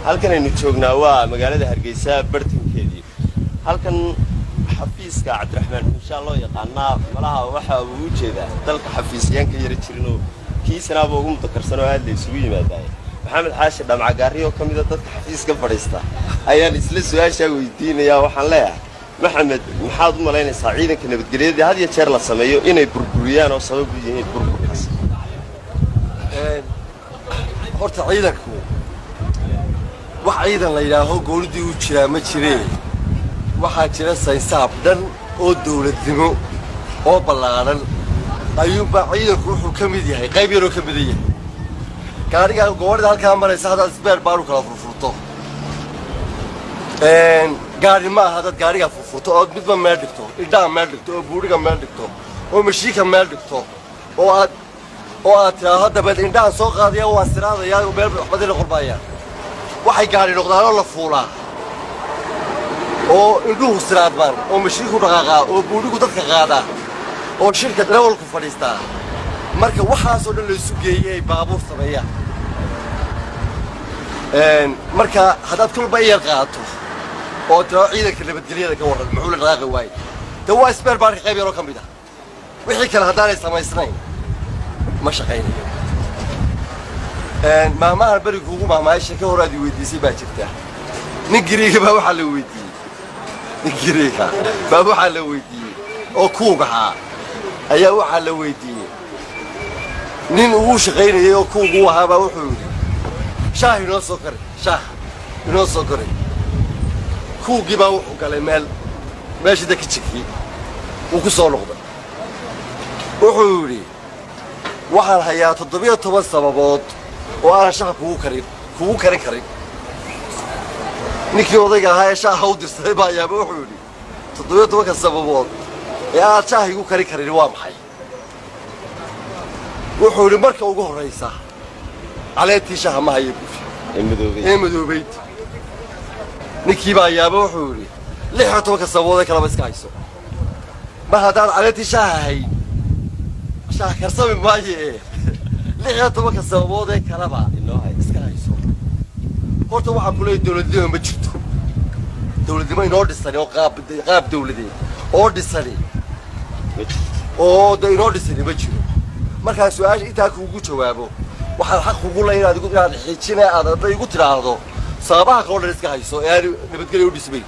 halkan aynu joognaa waa magaalada Hargeysa bartankeedii halkan xafiiska Cabdiraxmaan insha Allah yaqaana malaha waxa uu jeedaa dalka xafiisyaanka yar jirino kiisanaaba ugu mutakarsan oo aad la isugu yimaadaan maxamed xaashi dhamca gaariyo kamid ah dadka xafiiska fadhiista ayaan isla su'aasha weydiinaya waxaan leeyahay maxamed maxaad u malaynaysaa ciidanka nabadgelyada had iyo jeer la sameeyo inay burburiyaan oo sabab u yihiin burburkaas horta ciidanku wax ciidan la yiraahdo goolidii u jira ma jireen waxa jira saysaab dhan oo dawladnimo oo ballaaran ayuuba ciidanku wuxuu ka mid yahay qayb yar oo ka mid yahay gaariga gobolada halka maraysa hada isbeer baaru kala furfurto gaari ma aha dad gaariga furfurto oo midba meel dhigto indhaha meel dhigto oo buuriga meel dhigto oo mashiinka meel dhigto oo aad tiraahdo dabad indhaha soo qaadaya waan siraadaya oo meel waxba la qurbaaya waxay gaari noqdaan oo la fuulaa oo indhuhu siraadmaan oo mashiinku dhaqaaqa oo buurigu dadka qaada oo shirkad rawalku fadhiista marka waxaas oo dhan la isu geeyay baabuur sameeya marka hadaad kulba yar qaato oo tiro ciidanka nabadgelyada ka waran muxuu la dhaqaaqay waay waa isbeer baarka qayb yar oo kamid ah wixii kale hadaan samaysnayn ma shaqaynayo maamaha barigu ugu maamaasha ka horaadi weydiisay baa jirta nin Giriiga baa waxa la weydiiyay nin Giriiga baa waxa la weydiiyay oo kuugaha ayaa waxa la weydiiyay nin uu shaqaynayay oo kuugu ahaa baa wuxuu yiri shaah inoo soo kare shaah inoo soo kare kuugii baa wuxuu galay meeshii dadka jikii uu ku soo noqday wuxuu yiri waxaan hayaa 17 sababood oo aan shaah kuugu karin karin ninkii odayga ahaa ee shaah u dirsaday baa yaaba wuxuu yiri 17 sababood ee aan shaah igu karin waa maxay wuxuu yiri marka ugu horeysa caleetii shaah ma hayo madoobay ninkii baa yaaba wuxuu yiri 16 sababood ee kala iska hayso ma hadaan caleetii shaah hay shaah karsami maaye 16 sababood ee kalaba inoo hay iska hayso horta waxa kulay dawladnimo ma jirto dawladnimo inoo dhisay oo qaab dawladeed oo dhisay oo inoo dhisay ma jiro marka su'aasha inta kuugu jawaabo waxaan xaq ugu leeyahay inaad xijina aad igu tiraahdo sababaha kale iska hayso ee nabadgelyo u dhismay